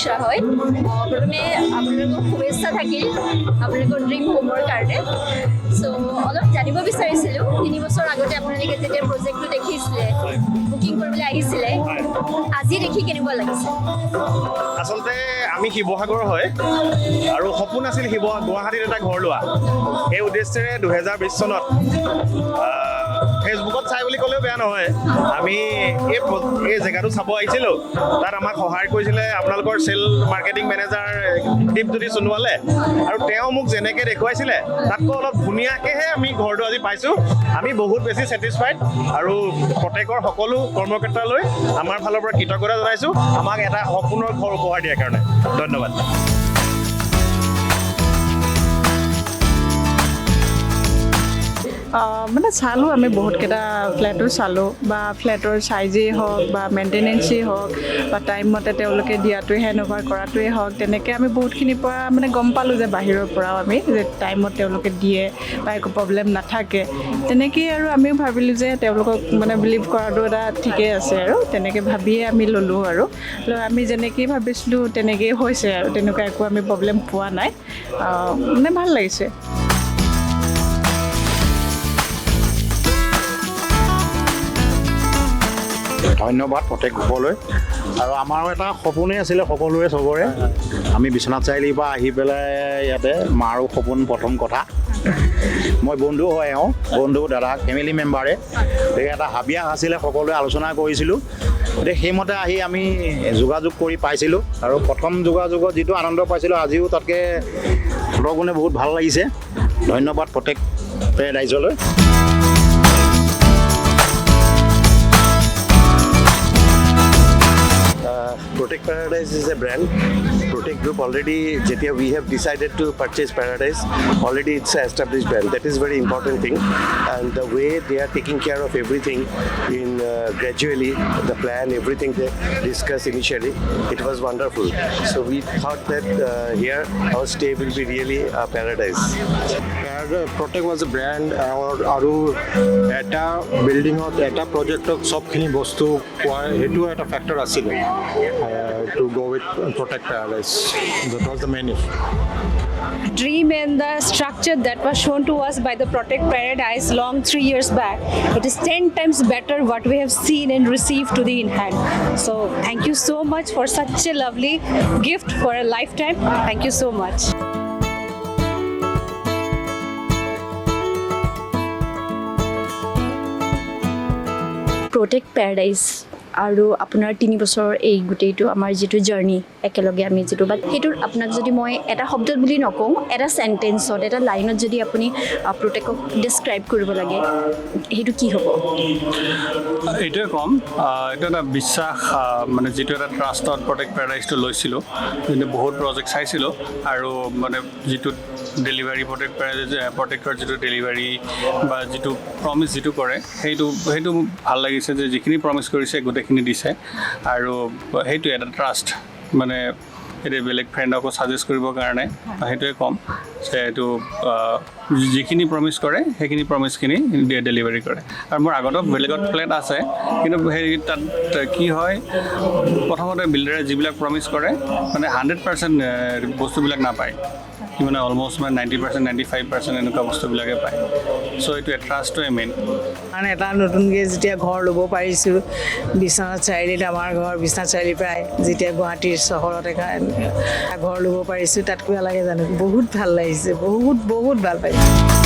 মিশ্ৰা হয় প্ৰথমে আপোনালোকক শুভেচ্ছা থাকিল আপোনালোকৰ ড্ৰিম হোমৰ কাৰণে চ' অলপ জানিব বিচাৰিছিলোঁ 3 বছৰ আগতে আপোনালোকে যেতিয়া প্ৰজেক্টটো দেখিছিলে বুকিং কৰিবলৈ আহিছিলে আজি দেখি কেনেকুৱা লাগিছে আচলতে আমি শিৱসাগৰ হয় আৰু সপোন আছিল গুৱাহাটীত এটা ঘৰ লোৱা এই উদ্দেশ্যেৰে 2020 চনত ফেচবুকত চাই বুলি ক'লেও বেয়া নহয় আমি এই জেগাটো চাব আহিছিলোঁ তাত আমাক সহায় কৰিছিলে আপোনালোকৰ চেল মাৰ্কেটিং মেনেজাৰ দীপজ্যোতি সোণোৱালে আৰু তেওঁ মোক যেনেকৈ দেখুৱাইছিলে তাতকৈ অলপ ধুনীয়াকৈহে আমি ঘৰটো আজি পাইছোঁ আমি বহুত বেছি ছেটিছফাইড আৰু প্ৰত্যেকৰ সকলো কৰ্মকৰ্তালৈ আমাৰ ফালৰ পৰা কৃতজ্ঞতা জনাইছোঁ আমাক এটা সপোনৰ ঘৰ উপহাৰ দিয়াৰ কাৰণে ধন্যবাদ মানে চালোঁ আমি বহুতকেইটা ফ্লেটো চালোঁ বা ফ্লেটৰ চাইজেই হওক বা মেইনটেনেঞ্চেই হওক বা টাইমমতে তেওঁলোকে দিয়াটোৱে হেণ্ডঅভাৰ কৰাটোৱেই হওক তেনেকৈ আমি বহুতখিনিৰ পৰা মানে গম পালোঁ যে বাহিৰৰ পৰাও আমি যে টাইমত তেওঁলোকে দিয়ে বা একো প্ৰব্লেম নাথাকে তেনেকেই আৰু আমিও ভাবিলোঁ যে তেওঁলোকক মানে বিলিভ কৰাটো এটা ঠিকেই আছে আৰু তেনেকৈ ভাবিয়ে আমি ল'লোঁ আৰু আমি যেনেকেই ভাবিছিলোঁ তেনেকেই হৈছে আৰু তেনেকুৱা একো আমি প্ৰব্লেম পোৱা নাই মানে ভাল লাগিছে ধন্যবাদ প্ৰত্যেক গ্ৰুপলৈ আৰু আমাৰো এটা সপোনেই আছিলে সকলোৰে চবৰে আমি বিশ্বনাথ চাৰিআলিৰ পৰা আহি পেলাই ইয়াতে মাৰো সপোন প্ৰথম কথা মই বন্ধু হয় বন্ধু দাদা ফেমিলি মেম্বাৰে এটা হাবিয়াস আছিলে সকলোৱে আলোচনা কৰিছিলোঁ গতিকে সেইমতে আহি আমি যোগাযোগ কৰি পাইছিলোঁ আৰু প্ৰথম যোগাযোগত যিটো আনন্দ পাইছিলোঁ আজিও তাতকৈ গুণে বহুত ভাল লাগিছে ধন্যবাদ প্ৰত্যেক ৰাইজলৈ Protect Paradise is a brand. Protect Group already, Jetia, we have decided to purchase Paradise. Already it's an established brand. That is very important thing. And the way they are taking care of everything in gradually, the plan, everything they discussed initially, it was wonderful. So we thought that here our stay will be really a paradise. Protect was a brand আৰু এটা বিল্ডিঙত এটা প্ৰজেক্টত সবখিনি বস্তু পোৱা সেইটো এটা factor আছিলে to go with Protect Paradise. That was the main issue. Dream and the structure that was shown to us by the Protect Paradise long 3 years back, it is 10 times better what we have seen and received to the in hand. So thank you so much for such a lovely gift for a lifetime. Thank you so much. Protect paradise আৰু আপোনাৰ 3 বছৰৰ এই গোটেইটো আমাৰ যিটো journey একেলগে আমি যিটো বাট সেইটোৰ আপোনাক যদি মই এটা শব্দত বুলি নকওঁ এটা সেন্টেন্সত এটা লাইনত যদি আপুনি প্ৰটেক্টক ডেছক্ৰাইব কৰিব লাগে সেইটো কি হ'ব এইটোৱে কম এটা এটা বিশ্বাস মানে যিটো এটা ট্ৰাষ্টত প্ৰটেক্ট পেৰাডাইজটো লৈছিলোঁ কিন্তু বহুত প্ৰজেক্ট চাইছিলোঁ আৰু মানে যিটো ডেলিভাৰী প্ৰটেক্টৰ যিটো ডেলিভাৰী বা যিটো প্ৰমিছ যিটো কৰে সেইটো ভাল লাগিছে যে যিখিনি প্ৰমিছ কৰিছে গোটেইখিনি দিছে আৰু সেইটো এটা ট্ৰাষ্ট মানে এতিয়া বেলেগ ফ্ৰেণ্ডকো ছাজেষ্ট কৰিবৰ কাৰণে সেইটোৱে ক'ম যে এইটো যিখিনি প্ৰমিছ কৰে সেইখিনি প্ৰমিছখিনি ডেলিভাৰী কৰে আৰু মোৰ আগতো বেলেগত ফ্লেট আছে কিন্তু সেই তাত কি হয় প্ৰথমতে বিল্ডাৰে যিবিলাক প্ৰমিছ কৰে মানে 100% বস্তুবিলাক নাপায় মানে অলমষ্ট মানে 90% 95% এনেকুৱা বস্তুবিলাকে পায় চ' এইটো ট্ৰাষ্টটোৱে মেইন মানে এটা নতুনকৈ যেতিয়া ঘৰ ল'ব পাৰিছোঁ বিশ্বনাথ চাৰিআলিত আমাৰ ঘৰ বিশ্বনাথ চাৰিআলিৰ পৰাই যেতিয়া গুৱাহাটীৰ চহৰত ঘৰ ল'ব পাৰিছোঁ তাত কিবা লাগে জানো বহুত ভাল লাগিছে বহুত ভাল পাইছোঁ